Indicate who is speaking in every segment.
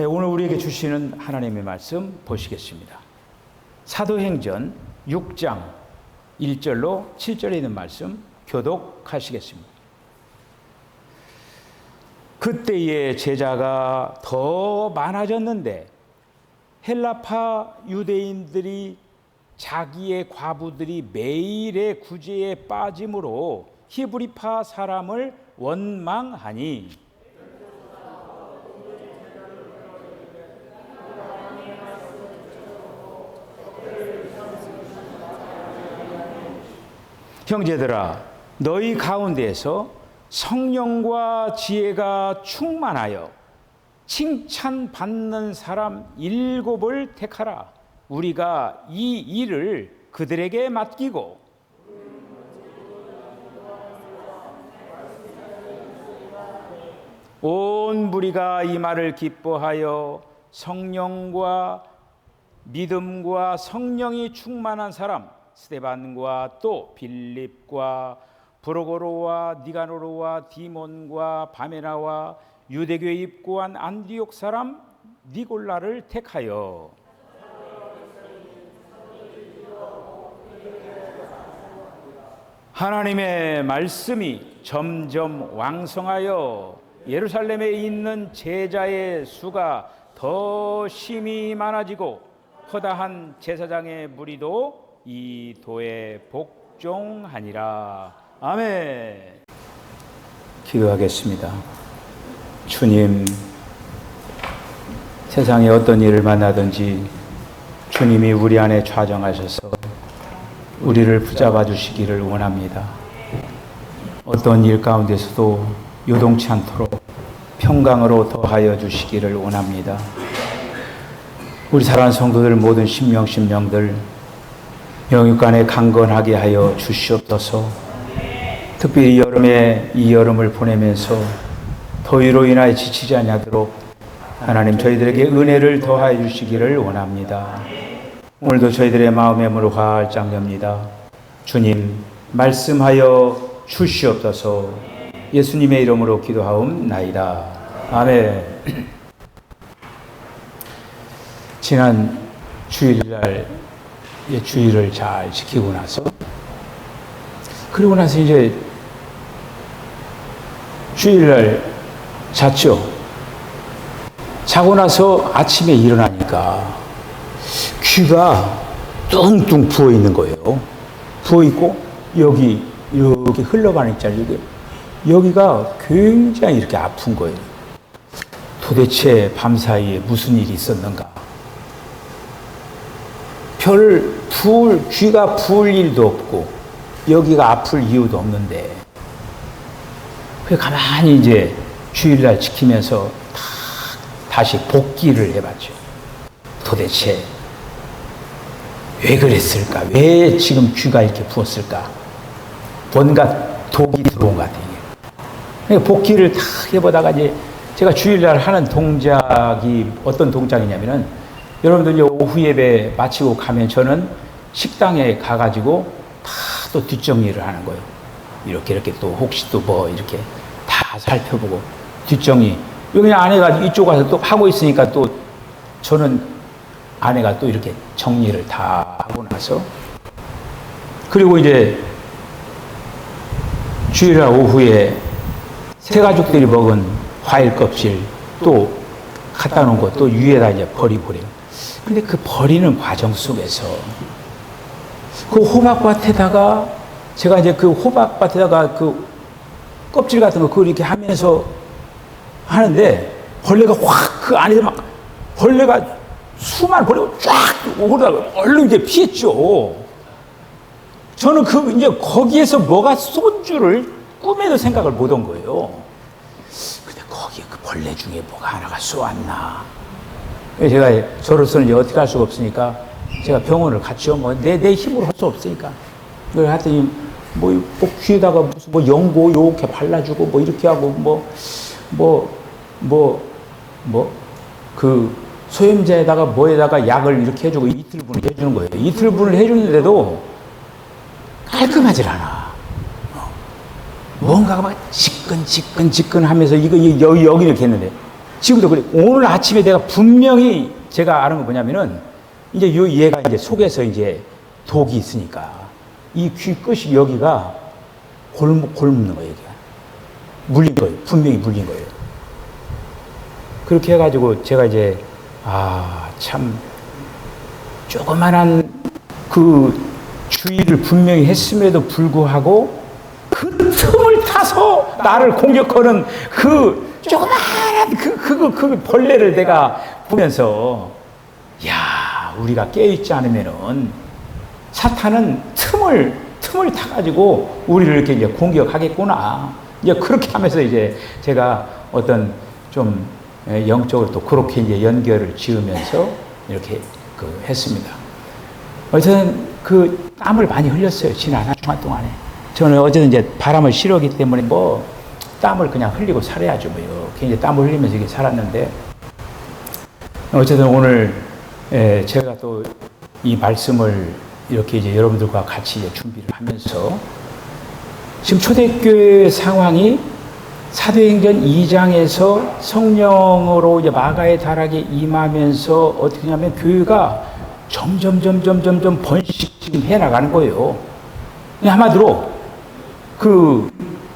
Speaker 1: 오늘 우리에게 주시는 하나님의 말씀 보시겠습니다. 사도행전 6장 1절로 7절에 있는 말씀 교독하시겠습니다. 그때의 제자가 더 많아졌는데 헬라파 유대인들이 자기의 과부들이 매일의 구제에 빠짐으로 히브리파 사람을 원망하니 형제들아, 너희 가운데에서 성령과 지혜가 충만하여 칭찬받는 사람 7을 택하라. 우리가 이 일을 그들에게 맡기고 온 무리가 이 말을 기뻐하여 성령과 믿음과 성령이 충만한 사람 스데반과 또 빌립과 브로고로와 니가노로와 디몬과 바메나와 유대교에 입고한 안디옥 사람 니골라를 택하여 하나님의 말씀이 점점 왕성하여 예루살렘에 있는 제자의 수가 더 심히 많아지고 허다한 제사장의 무리도 이 도에 복종하니라. 아멘. 기도하겠습니다. 주님, 세상에 어떤 일을 만나든지 주님이 우리 안에 좌정하셔서 우리를 붙잡아 주시기를 원합니다. 어떤 일 가운데서도 요동치 않도록 평강으로 더하여 주시기를 원합니다. 우리 사랑하는 성도들 모든 신명들 영육간에 강건하게 하여 주시옵소서. 특별히 여름에 이 여름을 보내면서 더위로 인하여 지치지 아니하도록 하나님 저희들에게 은혜를 더하여 주시기를 원합니다. 오늘도 저희들의 마음의 문을 활짝 엽니다. 주님 말씀하여 주시옵소서. 예수님의 이름으로 기도하옵나이다. 아멘. 지난 주일날 주일을 잘 지키고 나서 그리고 나서 이제 주일날 잤죠. 자고 나서 아침에 일어나니까 귀가 뚱뚱 부어 있는 거예요. 부어 있고 여기 이렇게 흘러가는 있잖아요. 여기가 굉장히 이렇게 아픈 거예요. 도대체 밤사이에 무슨 일이 있었는가? 귀가 부을 일도 없고 여기가 아플 이유도 없는데 그래서 가만히 이제 주일날 지키면서 다시 복기를 해봤죠. 도대체 왜 그랬을까? 왜 지금 귀가 이렇게 부었을까? 뭔가 독이 들어온 것 같아요. 복기를 다 해보다가 이제 제가 주일날 하는 동작이 어떤 동작이냐면은 여러분들 이제 오후 예배 마치고 가면 저는 식당에 가가지고 다 또 뒷정리를 하는 거예요. 이렇게 또 혹시 또 뭐 이렇게 다 살펴보고 뒷정리. 여기 아내가 이쪽 와서 또 하고 있으니까 또 저는 아내가 또 이렇게 정리를 다 하고 나서 그리고 이제 주일날 오후에 새 가족들이 먹은 과일 껍질 또 갖다 놓은 거 또 위에다 이제 버리고래요. 근데 그 버리는 과정 속에서 그 호박밭에다가 제가 이제 그 호박밭에다가 그 껍질 같은 거 그걸 이렇게 하면서 하는데 벌레가 확 그 안에서 막 벌레가 수많은 벌레가 쫙 오르다가 얼른 이제 피했죠. 저는 그 이제 거기에서 뭐가 쏜 줄을 꿈에도 생각을 못 한 거예요. 근데 거기에 그 벌레 중에 뭐가 하나가 쏘았나. 제가 저로서는 이제 어떻게 할 수가 없으니까 제가 병원을 갔죠. 뭐 내 힘으로 할 수 없으니까. 그걸 했더니 뭐 귀에다가 무슨 뭐 연고 요렇게 발라주고 뭐 이렇게 하고 그 소염제에다가 뭐에다가 약을 이렇게 해주고 이틀분을 해주는 거예요. 이틀분을 해주는데도 깔끔하질 않아. 뭔가가 막 지끈지끈 하면서 이거 여기 이렇게 했는데 지금도 그래. 오늘 아침에 내가 분명히 제가 아는 거 뭐냐면은 이제 얘가 이제 속에서 이제 독이 있으니까 이 귀 끝이 여기가 골무는 거예요. 여기가. 물린 거예요. 분명히 물린 거예요. 그렇게 해가지고 제가 이제 참 조그만한 그 주의를 분명히 했음에도 불구하고 그 틈을 타서 나를 공격하는 그 조그만한 그 벌레를 내가 보면서 야, 우리가 깨어있지 않으면은 사탄은 틈을 타가지고 우리를 이렇게 이제 공격하겠구나. 이제 그렇게 하면서 이제 제가 어떤 좀 영적으로 또 그렇게 이제 연결을 지으면서 이렇게 했습니다. 어쨌든 그 땀을 많이 흘렸어요. 지난 한 주간 동안에. 저는 어쨌든 이제 바람을 싫어하기 때문에 뭐 땀을 그냥 흘리고 살아야죠. 뭐 이렇게 이제 땀을 흘리면서 이렇게 살았는데 어쨌든 오늘 제가 또 이 말씀을 이렇게 이제 여러분들과 같이 이제 준비를 하면서 지금 초대교회 상황이 사도행전 2장에서 성령으로 이제 마가의 다락에 임하면서 어떻게 하냐면 교회가 점점 번식 지금 해 나가는 거예요. 한마디로 그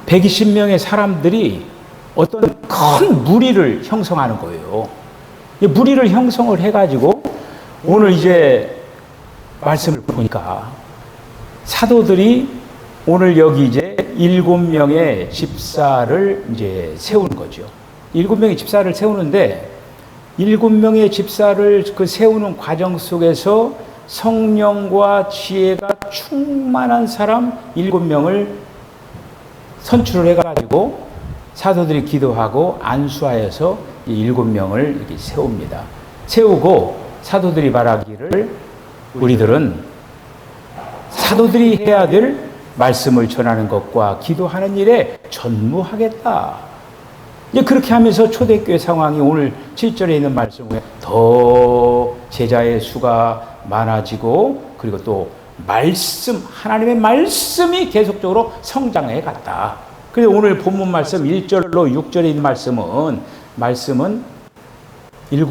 Speaker 1: 120명의 사람들이 어떤 큰 무리를 형성하는 거예요. 무리를 형성을 해가지고 오늘 이제 말씀을 보니까 사도들이 오늘 여기 이제 7명의 집사를 이제 세우는 거죠. 7명의 집사를 세우는데 7명의 집사를 그 세우는 과정 속에서 성령과 지혜가 충만한 사람 7명을 선출을 해가지고 사도들이 기도하고 안수하여서 7명을 이렇게 세웁니다. 세우고 사도들이 말하기를 우리들은 사도들이 해야 될 말씀을 전하는 것과 기도하는 일에 전무하겠다. 이제 그렇게 하면서 초대교회 상황이 오늘 7절에 있는 말씀에 더 제자의 수가 많아지고 그리고 또 하나님의 말씀이 계속적으로 성장해 갔다. 그래서 오늘 본문 말씀 1절로 6절에 있는 말씀은 7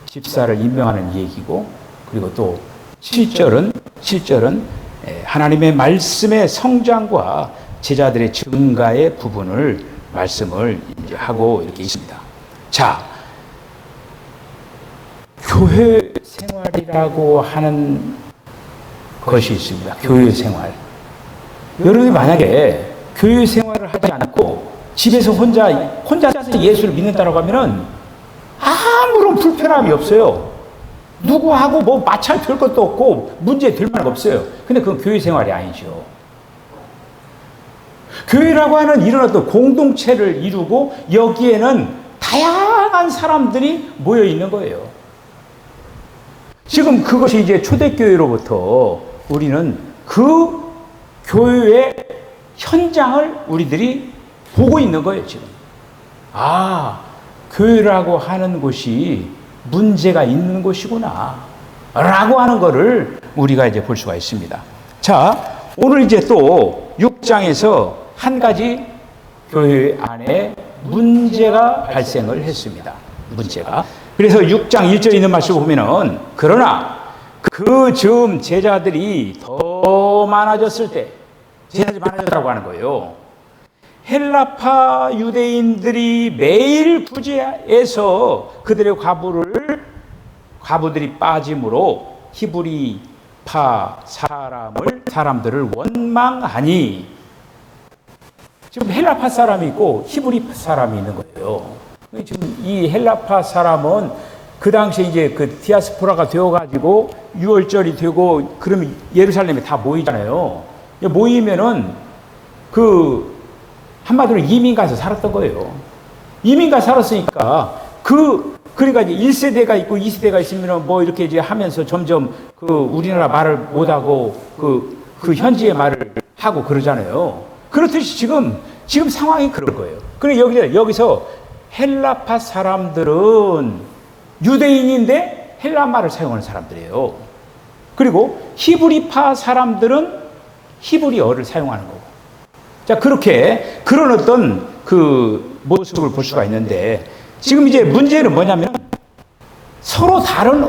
Speaker 1: 집사를 임명하는 얘기고 그리고 또 7절은 하나님의 말씀의 성장과 제자들의 증가의 부분을 말씀을 이제 하고 이렇게 있습니다. 자, 교회 생활이라고 하는 것이 있습니다. 교회 생활. 여러분이 만약에 교회 생활을 하지 않고 집에서 혼자서 예수를 믿는다라고 하면은 아무런 불편함이 없어요. 누구하고 뭐 마찰 될 것도 없고 문제 될 만한 거 없어요. 근데 그건 교회 생활이 아니죠. 교회라고 하는 이런 어떤 공동체를 이루고 여기에는 다양한 사람들이 모여 있는 거예요. 지금 그것이 이제 초대교회로부터 우리는 그 교회의 현장을 우리들이 보고 있는 거예요, 지금. 교회라고 하는 곳이 문제가 있는 곳이구나. 라고 하는 거를 우리가 이제 볼 수가 있습니다. 자, 오늘 이제 또 6장에서 한 가지 교회 안에 문제가 발생을 했습니다. 문제가. 그래서 6장 1절에 있는 말씀을 보면은 그러나 그 즈음 제자들이 더 많아졌을 때 제자들이 많아졌다고 하는 거예요. 헬라파 유대인들이 매일 구제해서 그들의 과부들이 빠짐으로 히브리파 사람들을 원망하니 지금 헬라파 사람이 있고 히브리파 사람이 있는 거예요. 지금 이 헬라파 사람은 그 당시에 이제 그 디아스포라가 되어가지고 6월절이 되고 그러면 예루살렘에 다 모이잖아요. 모이면은 한마디로 이민 가서 살았던 거예요. 이민 가서 살았으니까 그러니까 이제 1세대가 있고 2세대가 있으면 뭐 이렇게 이제 하면서 점점 우리나라 말을 못하고 그 현지의 말을 하고 그러잖아요. 그렇듯이 지금 상황이 그럴 거예요. 그래 여기서 헬라파 사람들은 유대인인데 헬라 말을 사용하는 사람들이에요. 그리고 히브리파 사람들은 히브리어를 사용하는 거고. 자, 그런 어떤 그 모습을 볼 수가 있는데 지금 이제 문제는 뭐냐면 서로 다른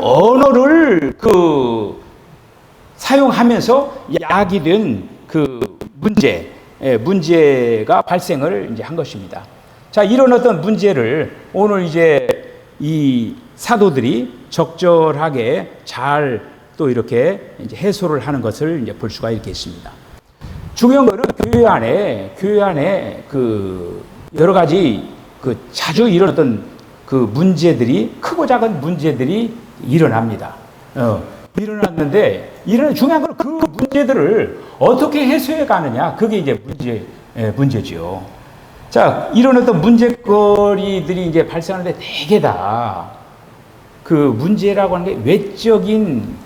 Speaker 1: 언어를 사용하면서 야기된 문제가 발생을 이제 한 것입니다. 자, 이런 어떤 문제를 오늘 이제 이 사도들이 적절하게 잘 또 이렇게 이제 해소를 하는 것을 이제 볼 수가 있겠습니다. 중요한 것은 교회 안에 여러 가지 자주 일어났던 문제들이, 크고 작은 문제들이 일어납니다. 일어났는데, 중요한 건 그 문제들을 어떻게 해소해 가느냐, 그게 이제 문제죠. 자, 이런 어떤 문제거리들이 이제 발생하는데 대개 다 문제라고 하는 게 외적인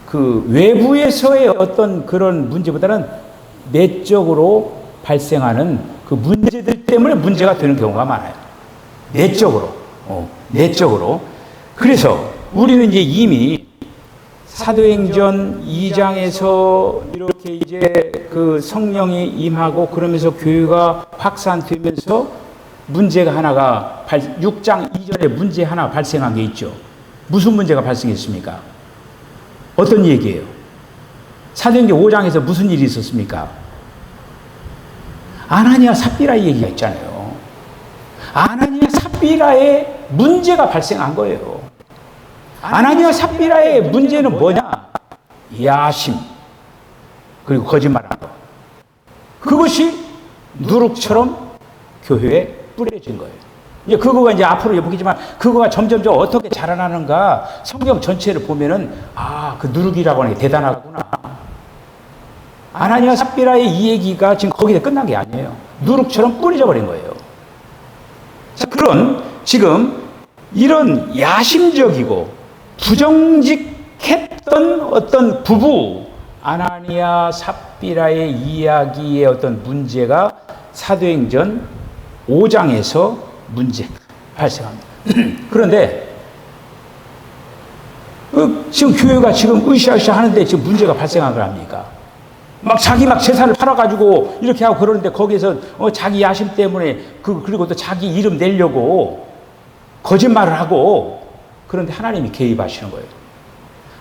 Speaker 1: 외부에서의 어떤 그런 문제보다는 내적으로 발생하는 문제들 때문에 문제가 되는 경우가 많아요. 내적으로. 그래서 우리는 이제 이미 사도행전 2장에서 이렇게 이제 성령이 임하고 그러면서 교회가 확산되면서 문제가 하나가 6장 이전에 문제 하나 발생한 게 있죠. 무슨 문제가 발생했습니까? 어떤 얘기예요? 사도행전 5장에서 무슨 일이 있었습니까? 아나니아 삽비라 얘기가 있잖아요. 아나니아 삽비라의 문제가 발생한 거예요. 아나니아 삽비라의 문제는 뭐냐? 야심, 그리고 거짓말한 거. 그것이 누룩처럼 교회에 뿌려진 거예요. 이제 그거가 이제 앞으로 보겠지만 그거가 점점점 어떻게 자라나는가 성경 전체를 보면은 그 누룩이라고 하는 게 대단하구나. 아나니아 삽비라의 이 얘기가 지금 거기서 끝난 게 아니에요. 누룩처럼 뿌려져 버린 거예요. 자, 지금 이런 야심적이고 부정직했던 어떤 부부 아나니아 삽비라의 이야기의 어떤 문제가 사도행전 5장에서 문제 발생합니다. 그런데 지금 교회가 지금 으쌰으쌰 하는데 지금 문제가 발생한 걸 합니까? 자기 재산을 팔아가지고 이렇게 하고 그러는데 거기에서 자기 야심 때문에 그리고 또 자기 이름 내려고 거짓말을 하고 그런데 하나님이 개입하시는 거예요.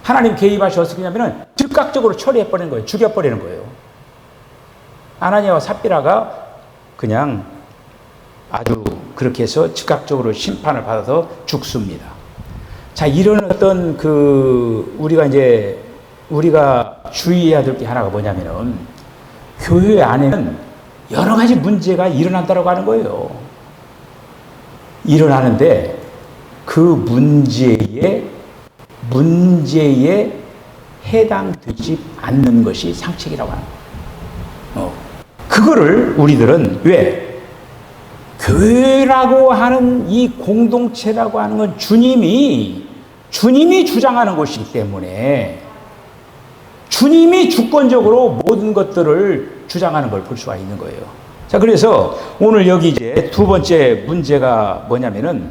Speaker 1: 하나님 개입하셔서 어떻게 하냐면은 즉각적으로 처리해버리는 거예요. 죽여버리는 거예요. 아나니아와 삽비라가 그냥 아주 그렇게 해서 즉각적으로 심판을 받아서 죽습니다. 자, 이런 어떤 우리가 주의해야 될 게 하나가 뭐냐면은 교회 안에는 여러 가지 문제가 일어난다고 하는 거예요. 일어나는데 그 문제에 해당되지 않는 것이 상책이라고 하는 거예요. 그거를 우리들은 왜? 교회라고 하는 이 공동체라고 하는 건 주님이 주장하는 것이기 때문에 주님이 주권적으로 모든 것들을 주장하는 걸 볼 수가 있는 거예요. 자, 그래서 오늘 여기 이제 두 번째 문제가 뭐냐면은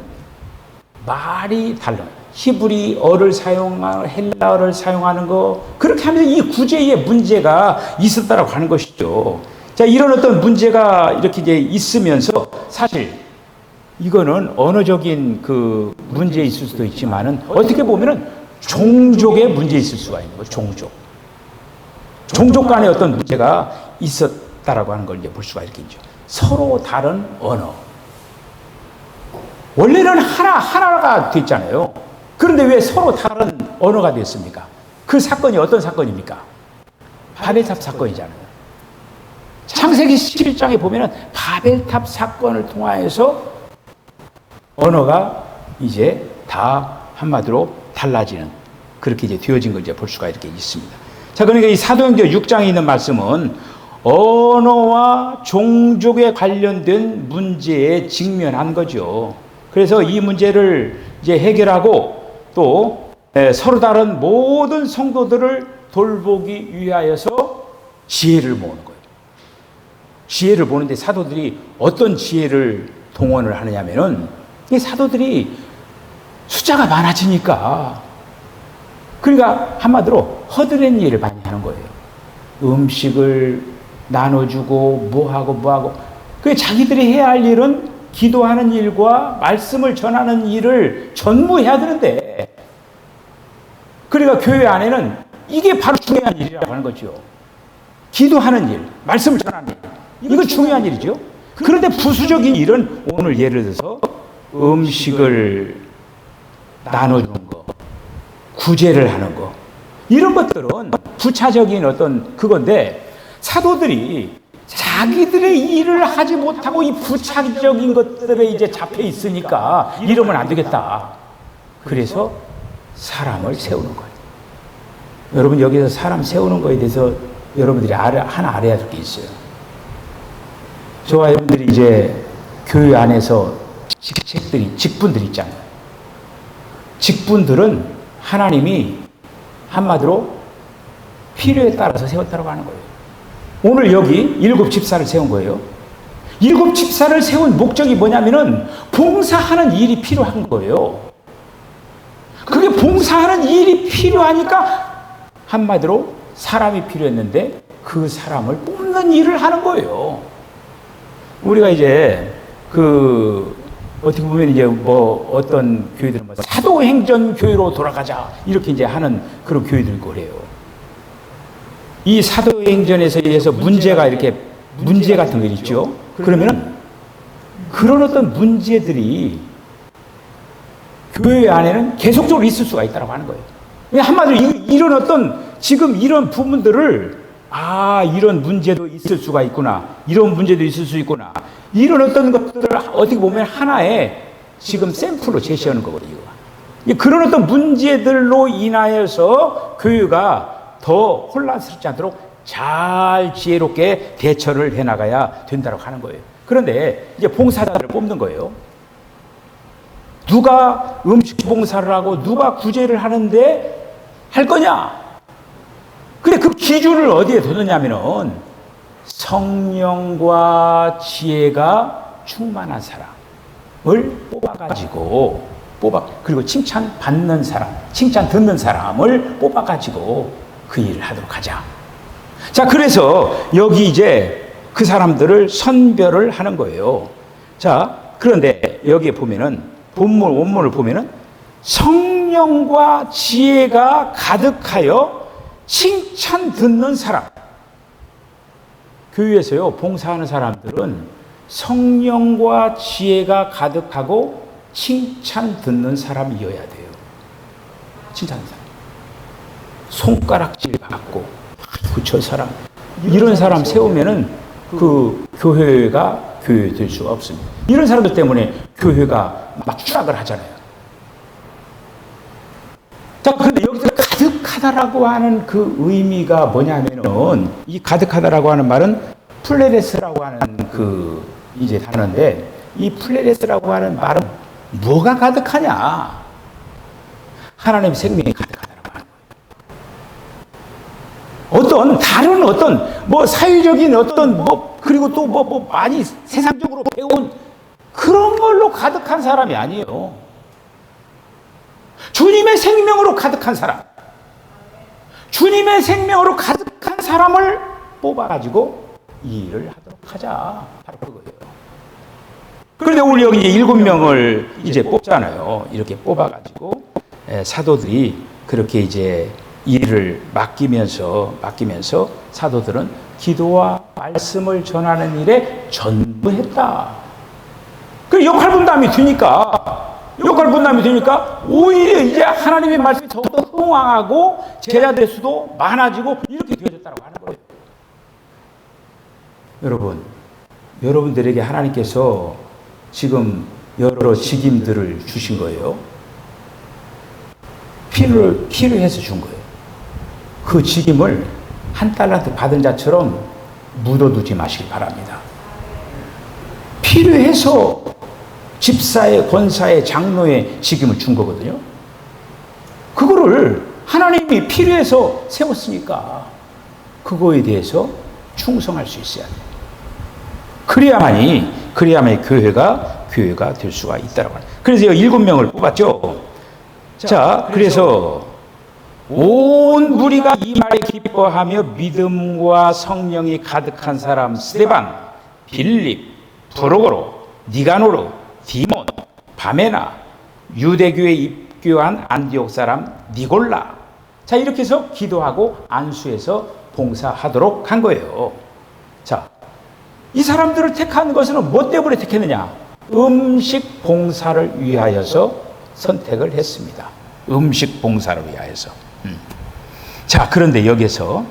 Speaker 1: 말이 달라요. 히브리어를 사용하는 헬라어를 사용하는 거 그렇게 하면서 이 구제의 문제가 있었다라고 하는 것이죠. 자, 이런 어떤 문제가 이렇게 이제 있으면서 사실 이거는 언어적인 문제 있을 수도 있지만은 어떻게 보면은 종족의 문제 있을 수가 있는 거죠. 종족 간의 어떤 문제가 있었다라고 하는 걸 이제 볼 수가 있겠죠. 서로 다른 언어. 원래는 하나가 됐잖아요. 그런데 왜 서로 다른 언어가 됐습니까? 그 사건이 어떤 사건입니까? 바벨탑 사건이잖아요. 창세기 11장에 보면은 바벨탑 사건을 통하여서 언어가 이제 다 한마디로 달라지는 그렇게 이제 되어진 걸 이제 볼 수가 이렇게 있습니다. 자, 그러니까 이 사도행전 6장에 있는 말씀은 언어와 종족에 관련된 문제에 직면한 거죠. 그래서 이 문제를 이제 해결하고 또 서로 다른 모든 성도들을 돌보기 위하여서 지혜를 모으는 거예요. 지혜를 보는데 사도들이 어떤 지혜를 동원을 하느냐면은 이 사도들이 숫자가 많아지니까 그러니까 한마디로 허드렛 일을 많이 하는 거예요. 음식을 나눠주고 뭐하고 그 자기들이 해야 할 일은 기도하는 일과 말씀을 전하는 일을 전무해야 되는데, 그러니까 교회 안에는 이게 바로 중요한 일이라고 하는 거죠. 기도하는 일, 말씀을 전하는 일, 이거 중요한 일이죠. 그런데 부수적인 일은 오늘 예를 들어서 음식을 나눠주는 거, 구제를 하는 거, 이런 것들은 부차적인 어떤 그건데, 사도들이 자기들의 일을 하지 못하고 이 부차적인 것들에 이제 잡혀 있으니까 이러면 안 되겠다. 그래서 사람을 세우는 거예요. 여러분, 여기서 사람 세우는 거에 대해서 여러분들이 하나 알아야 될 게 있어요. 저와 여러분들이 이제 교회 안에서 직분들이 있잖아요. 직분들은 하나님이 한마디로 필요에 따라서 세웠다고 하는 거예요. 오늘 여기 7 집사를 세운 거예요. 7 집사를 세운 목적이 뭐냐면은 봉사하는 일이 필요한 거예요. 그게 봉사하는 일이 필요하니까 한마디로 사람이 필요했는데 그 사람을 뽑는 일을 하는 거예요. 우리가 이제 어떻게 보면 이제 뭐 어떤 교회들은 뭐 사도행전 교회로 돌아가자 이렇게 이제 하는 그런 교회들이 그래요. 이 사도행전에서 의해서 문제 같은 게 있죠. 그러면 그런 어떤 문제들이 교회 안에는 계속적으로 있을 수가 있다고 하는 거예요. 한마디로 이런 어떤 지금 이런 부분들을 이런 문제도 있을 수가 있구나. 이런 문제도 있을 수 있구나. 이런 어떤 것들을 어떻게 보면 하나의 지금 샘플로 제시하는 거거든요. 그런 어떤 문제들로 인하여서 교회가 더 혼란스럽지 않도록 잘 지혜롭게 대처를 해나가야 된다고 하는 거예요. 그런데 이제 봉사자들을 뽑는 거예요. 누가 음식 봉사를 하고 누가 구제를 하는데 할 거냐? 근데 그 기준을 어디에 두느냐면은 성령과 지혜가 충만한 사람을 그리고 칭찬 받는 사람, 칭찬 듣는 사람을 뽑아가지고 그 일을 하도록 하자. 자, 그래서 여기 이제 그 사람들을 선별을 하는 거예요. 자, 그런데 여기에 보면은 원문을 보면은 성령과 지혜가 가득하여 칭찬 듣는 사람. 교회에서요, 봉사하는 사람들은 성령과 지혜가 가득하고 칭찬 듣는 사람이어야 돼요. 칭찬 사람. 손가락질 받고, 저 사람, 이런 사람 세우면은 그 교회가 교회 될 수가 없습니다. 이런 사람들 때문에 교회가 막 추락을 하잖아요. 자, 그런데 여기서 가득하다라고 하는 그 의미가 뭐냐면은, 이 가득하다라고 하는 말은 플레레스라고 하는 그 이제 단어인데, 이 플레레스라고 하는 말은 뭐가 가득하냐? 하나님의 생명이 가득하다라고 하는 거예요. 다른 뭐 사회적인 그리고 또 많이 세상적으로 배운 그런 걸로 가득한 사람이 아니에요. 주님의 생명으로 가득한 사람. 주님의 생명으로 가득한 사람을 뽑아가지고 이 일을 하도록 하자. 바로 그거예요. 그런데 오늘 여기 이제 7명을 이제 뽑잖아요. 이렇게 뽑아가지고 사도들이 그렇게 이제 일을 맡기면서 사도들은 기도와 말씀을 전하는 일에 전무했다. 그 역할 분담이 되니까 오히려 이제 하나님의 말씀이 더욱더 흥황하고 제자들의 수도 많아지고 이렇게 되어졌다고 하는 거예요. 여러분들에게 하나님께서 지금 여러 직임들을 주신 거예요. 필요해서 준 거예요. 그 직임을 한 달란트 받은 자처럼 묻어두지 마시기 바랍니다. 필요해서 집사의, 권사의, 장로의 직임을 준 거거든요. 그거를 하나님이 필요해서 세웠으니까 그거에 대해서 충성할 수 있어야 돼요. 그래야만이 교회가 될 수가 있다라고 합니다. 그래서 7명을 뽑았죠. 자, 그래서 온 무리가 이 말에 기뻐하며 믿음과 성령이 가득한 사람 스데반, 빌립, 프로고로, 니가노르, 디몬, 바메나, 유대교에 입교한 안디옥 사람 니골라. 자, 이렇게 해서 기도하고 안수해서 봉사하도록 한 거예요. 자, 이 사람들을 택한 것은 뭐 때문에 택했느냐? 음식 봉사를 위하여서 선택을 했습니다. 음식 봉사를 위하여서. 자, 그런데 여기서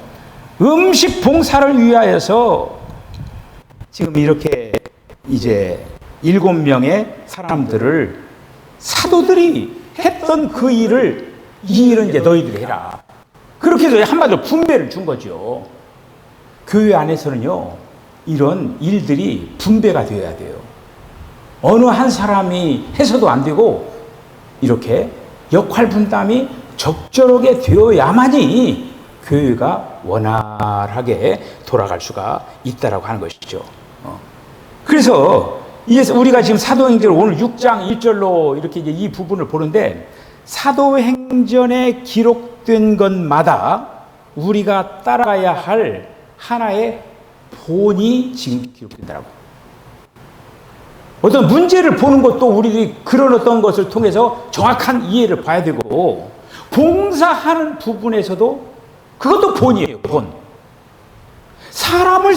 Speaker 1: 음식 봉사를 위하여서 지금 이렇게 이제 7명의 사람들을 사도들이 했던 그 일을, 이 일은 이제 너희들이 해라. 그렇게 해서 한마디로 분배를 준 거죠. 교회 안에서는요, 이런 일들이 분배가 되어야 돼요. 어느 한 사람이 해서도 안 되고, 이렇게 역할 분담이 적절하게 되어야만이 교회가 원활하게 돌아갈 수가 있다라고 하는 것이죠. 그래서 이제 우리가 지금 사도행전 오늘 6장 1절로 이렇게 이제 이 부분을 보는데, 사도행전에 기록된 것마다 우리가 따라가야 할 하나의 본이 지금 기록된다라고. 어떤 문제를 보는 것도 우리들이 그런 어떤 것을 통해서 정확한 이해를 봐야 되고, 봉사하는 부분에서도 그것도 본이에요, 본. 사람을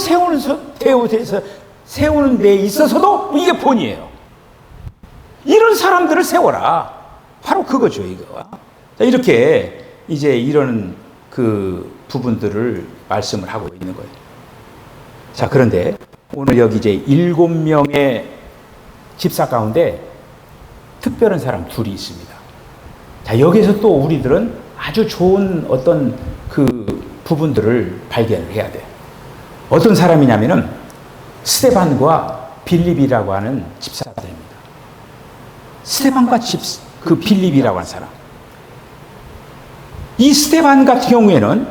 Speaker 1: 세우는 데 있어서도 이게 본이에요. 이런 사람들을 세워라. 바로 그거죠, 이거. 자, 이렇게 이제 이런 그 부분들을 말씀을 하고 있는 거예요. 자, 그런데 오늘 여기 이제 7명의 집사 가운데 특별한 사람 둘이 있습니다. 자, 여기서 또 우리들은 아주 좋은 어떤 그 부분들을 발견을 해야 돼요. 어떤 사람이냐면은 스데반과 빌립이라고 하는 집사들입니다. 스데반과 그 빌립이라고 하는 사람. 이 스데반 같은 경우에는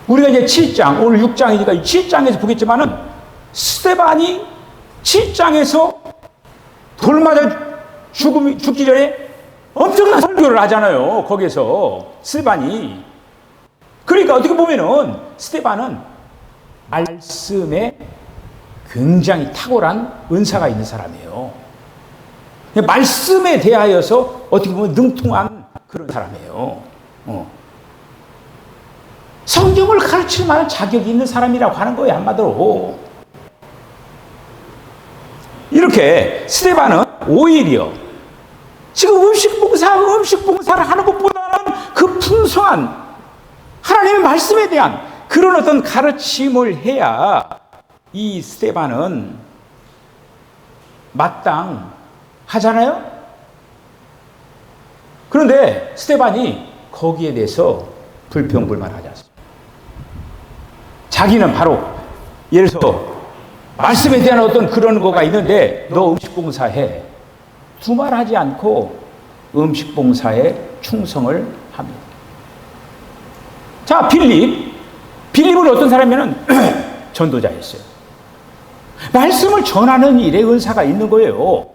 Speaker 1: 우리가 이제 7장, 오늘 6장이니까 7장에서 보겠지만은 스데반이 7장에서 돌 맞아 죽기 전에 엄청난 설교를 하잖아요. 거기에서 스데반이. 그러니까 어떻게 보면은 스데반은 말씀에 굉장히 탁월한 은사가 있는 사람이에요. 말씀에 대하여서 어떻게 보면 능통한 그런 사람이에요. 성경을 가르칠 만한 자격이 있는 사람이라고 하는 거예요, 한마디로. 이렇게 스데반은 오히려 지금 음식 봉사를 하는 것보다는 그 풍성한 하나님의 말씀에 대한 그런 어떤 가르침을 해야 이 스데반은 마땅하잖아요? 그런데 스데반이 거기에 대해서 불평불만하지 않습니다. 자기는 바로 예를 들어서 말씀에 대한 어떤 그런 거가 있는데 너 음식 봉사해. 두말하지 않고 음식 봉사에 충성을 합니다. 자, 빌립은 어떤 사람이냐면 전도자였어요. 말씀을 전하는 일에 은사가 있는 거예요.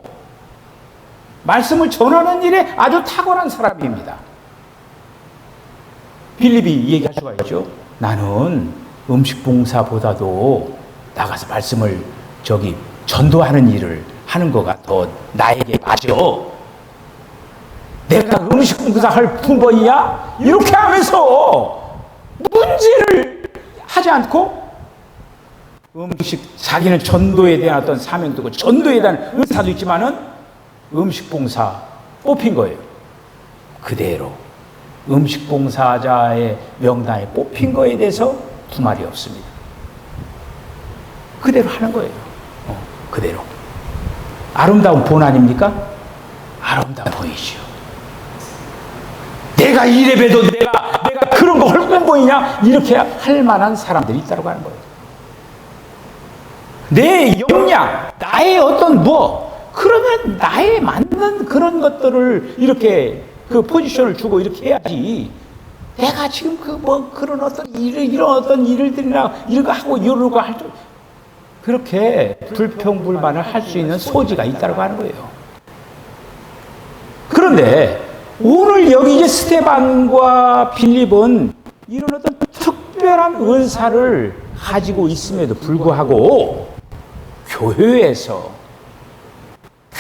Speaker 1: 말씀을 전하는 일에 아주 탁월한 사람입니다. 빌립이 얘기할 수가 있죠. 나는 음식 봉사보다도 나가서 말씀을 전도하는 일을 하는 거가 더 나에게 맞아. 내가 음식 봉사할 품번이야? 이렇게 하면서 문제를 하지 않고 자기는 전도에 대한 어떤 사명도 있고 전도에 대한 은사도 있지만은 음식 봉사 뽑힌 거예요. 그대로 음식 봉사자의 명단에 뽑힌 거에 대해서 두말이 없습니다. 그대로 하는 거예요. 그대로. 아름다운 본 아닙니까? 아름다운 본이죠. 내가 이래봬도 내가 그런 거 할 뿐이냐? 이렇게 할 만한 사람들이 있다고 하는 거예요. 내 역량, 나의 어떤 그러면 나에 맞는 그런 것들을 이렇게 그 포지션을 주고 이렇게 해야지. 내가 지금 그런 어떤 이런 어떤 일들이나 이런 거 하고 이러고 할 줄. 그렇게 불평불만을 할 수 있는 소지가 있다고 하는 거예요. 그런데 오늘 여기 이제 스데반과 빌립은 이런 어떤 특별한 은사를 가지고 있음에도 불구하고 교회에서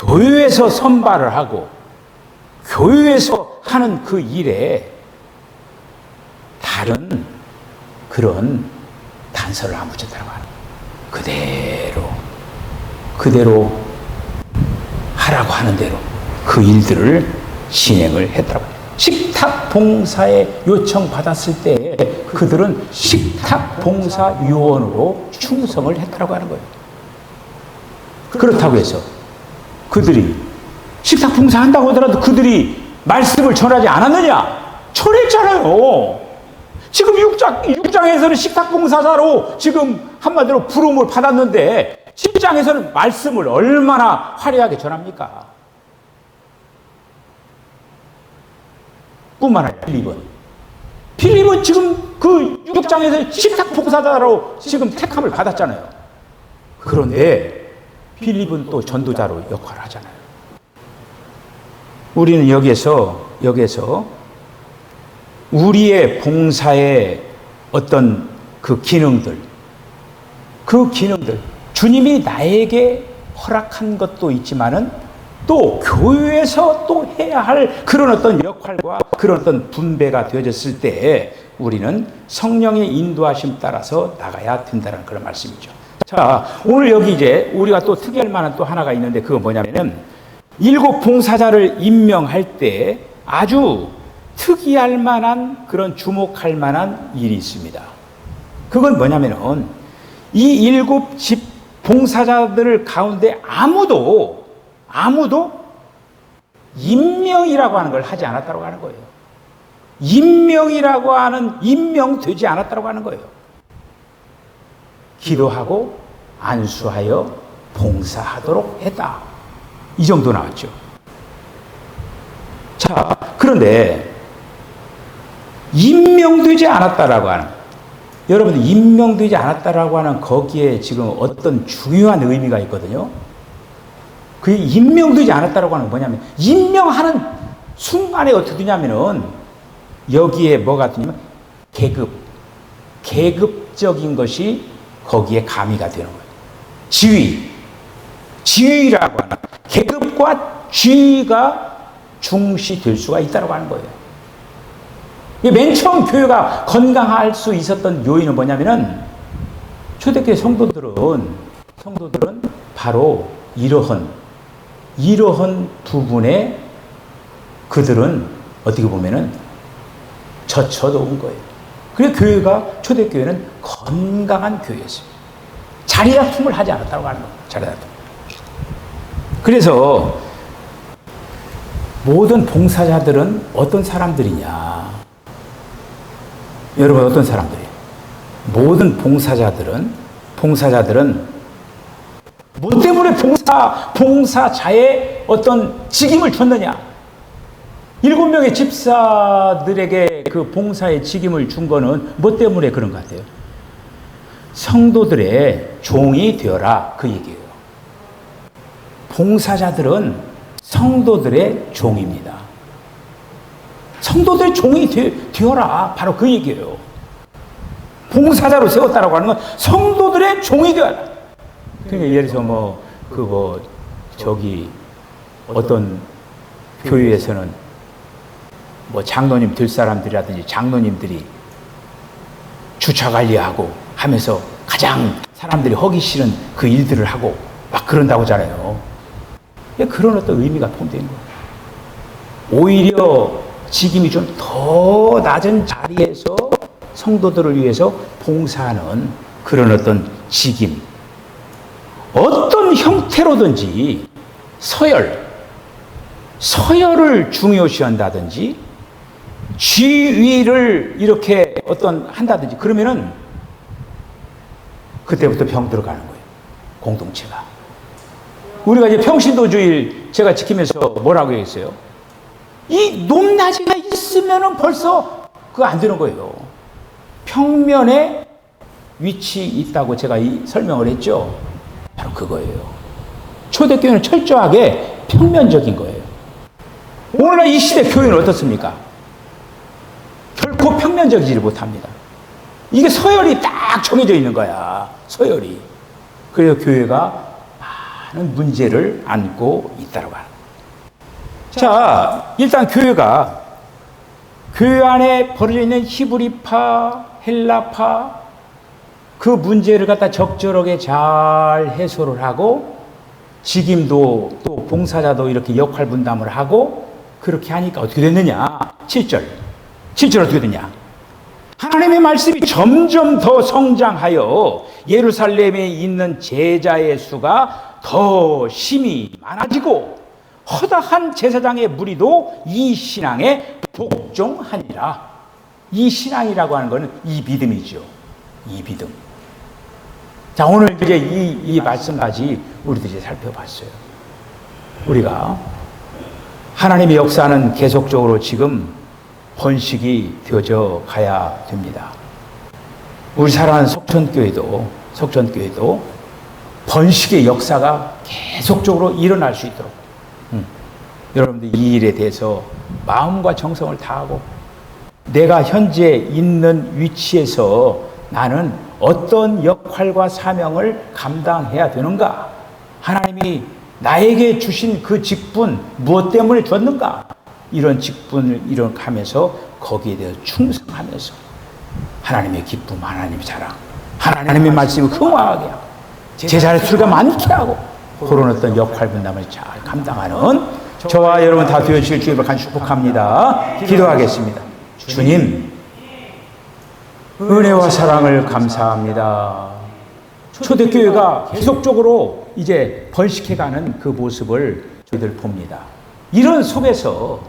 Speaker 1: 교회에서 선발을 하고 교회에서 하는 그 일에 다른 그런 단서를 안 붙였다고 하는 거예요. 그대로 하라고 하는 대로 그 일들을 진행을 했다고 해요. 식탁 봉사에 요청받았을 때 그들은 식탁 봉사 요원으로 충성을 했다고 하는 거예요. 그렇다고 해서 그들이 식탁 봉사한다고 하더라도 그들이 말씀을 전하지 않았느냐? 전했잖아요. 지금 6장에서는 식탁 봉사자로 지금 한마디로 부름을 받았는데 10장에서는 말씀을 얼마나 화려하게 전합니까? 뿐만 아니라 필립은 지금 그 6장에서 식탁 봉사자로 지금 택함을 받았잖아요. 그런데 필립은 또 전도자로 역할을 하잖아요. 우리는 여기에서 우리의 봉사의 어떤 그 기능들 주님이 나에게 허락한 것도 있지만은 또 교회에서 또 해야 할 그런 어떤 역할과 그런 어떤 분배가 되어졌을 때 우리는 성령의 인도하심 따라서 나가야 된다는 그런 말씀이죠. 자, 오늘 여기 이제 우리가 또 특이할 만한 또 하나가 있는데 그건 뭐냐면은 7 봉사자를 임명할 때 아주 특이할 만한 그런 주목할 만한 일이 있습니다. 그건 뭐냐면은 이 7 집 봉사자들 가운데 아무도 임명이라고 하는 걸 하지 않았다고 하는 거예요. 임명되지 않았다고 하는 거예요. 기도하고 안수하여 봉사하도록 했다. 이 정도 나왔죠. 자, 그런데 임명되지 않았다라고 하는, 여러분들 임명되지 않았다라고 하는 거기에 지금 어떤 중요한 의미가 있거든요. 그 임명되지 않았다라고 하는 건 뭐냐면 임명하는 순간에 어떻게 되냐면은 여기에 뭐가 되냐면 계급적인 것이 거기에 가미가 되는 거예요. 지위라고 하는 계급과 지위가 중시될 수가 있다고 하는 거예요. 맨 처음 교회가 건강할 수 있었던 요인은 뭐냐면은 초대교회 성도들은 바로 이러한 부분에 그들은 어떻게 보면은 젖혀놓은 거예요. 그래서 초대교회는 건강한 교회였어요. 자리다툼을 하지 않았다고 하는 거예요. 자리다툼. 그래서 모든 봉사자들은 어떤 사람들이냐? 여러분 어떤 사람들이에요? 모든 봉사자들은 뭐 때문에 봉사자의 어떤 직임을 줬느냐? 7명의 집사들에게 그 봉사의 직임을 준 거는 뭐 때문에 그런 것 같아요? 성도들의 종이 되어라, 그 얘기예요. 봉사자들은 성도들의 종입니다. 성도들의 종이 되어라, 바로 그 얘기예요. 봉사자로 세웠다라고 하는 건 성도들의 종이 되어라. 그러니까 예를 들어서 어떤 교회에서는 장로님 될 사람들이라든지 장로님들이 주차 관리하고 하면서 가장 사람들이 하기 싫은 그 일들을 하고 막 그런다고 하잖아요. 그런 어떤 의미가 포함되어 있는 거예요. 오히려 직임이 좀 더 낮은 자리에서 성도들을 위해서 봉사하는 그런 어떤 직임, 어떤 형태로든지 서열을 중요시한다든지 지위를 이렇게 한다든지 그러면은 그때부터 병 들어가는 거예요. 공동체가. 우리가 이제 평신도주의 제가 지키면서 뭐라고 했어요? 이 높낮이가 있으면은 벌써 그거 안 되는 거예요. 평면에 위치 있다고 제가 설명을 했죠. 바로 그거예요. 초대교회는 철저하게 평면적인 거예요. 오늘날 이 시대 교회는 어떻습니까? 결코 평면적이지 못합니다. 이게 서열이 딱 정해져 있는 거야. 서열이. 그래서 교회가 많은 문제를 안고 있다고 하는. 자, 일단 교회 안에 벌어져 있는 히브리파, 헬라파 그 문제를 갖다 적절하게 잘 해소를 하고 직임도 또 봉사자도 이렇게 역할 분담을 하고 그렇게 하니까 어떻게 됐느냐? 7절 어떻게 됐냐? 하나님의 말씀이 점점 더 성장하여 예루살렘에 있는 제자의 수가 더 심히 많아지고 허다한 제사장의 무리도 이 신앙에 복종하니라. 이 신앙이라고 하는 것은 이 믿음이죠. 이 믿음. 자, 오늘 이제 이 말씀까지 우리들이 살펴봤어요. 우리가 하나님의 역사는 계속적으로 지금 번식이 되어져 가야 됩니다. 우리 사랑하는 석천교회도 번식의 역사가 계속적으로 일어날 수 있도록 여러분들 이 일에 대해서 마음과 정성을 다하고 내가 현재 있는 위치에서 나는 어떤 역할과 사명을 감당해야 되는가? 하나님이 나에게 주신 그 직분 무엇 때문에 줬는가? 이런 직분을 이뤄가면서 거기에 대해서 충성하면서 하나님의 기쁨, 하나님의 자랑, 하나님의 말씀을 흥화하게 하고 제자의 수가 많게 하고 그런 어떤 역할 분담을 잘 감당하는 저와 여러분 다 되어주실 주님을 간절히 축복합니다. 기도하겠습니다. 주님, 은혜와 사랑을 감사합니다. 초대교회가 계속적으로 이제 번식해가는 그 모습을 저희들 봅니다. 이런 속에서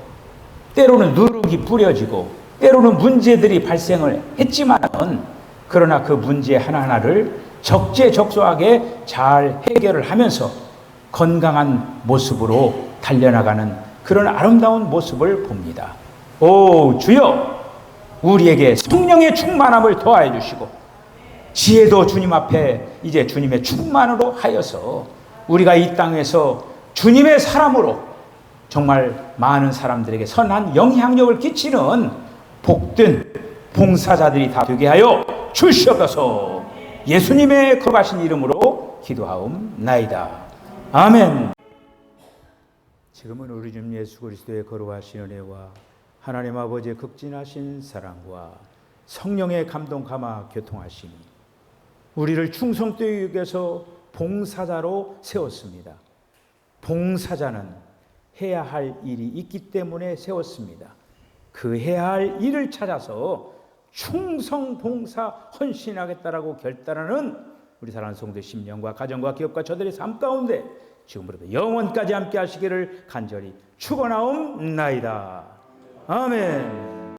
Speaker 1: 때로는 누룩이 뿌려지고 때로는 문제들이 발생을 했지만은 그러나 그 문제 하나하나를 적재적소하게 잘 해결을 하면서 건강한 모습으로 달려나가는 그런 아름다운 모습을 봅니다. 오 주여, 우리에게 성령의 충만함을 더하여 주시고 지혜도 주님 앞에 이제 주님의 충만으로 하여서 우리가 이 땅에서 주님의 사람으로 정말 많은 사람들에게 선한 영향력을 끼치는 복된 봉사자들이 다 되게 하여 주시옵소서. 예수님의 거룩하신 이름으로 기도하옵나이다. 아멘. 지금은 우리 주 예수 그리스도의 거룩하신 은혜와 하나님 아버지의 극진하신 사랑과 성령의 감동 감화 교통하심이 우리를 충성되에서 봉사자로 세웠습니다. 봉사자는 해야 할 일이 있기 때문에 세웠습니다. 그 해야 할 일을 찾아서 충성 봉사 헌신하겠다라고 결단하는 우리 사랑하는 성도의 심령과 가정과 기업과 저들의 삶 가운데 지금부터 영원까지 함께 하시기를 간절히 축원하옵나이다. 아멘.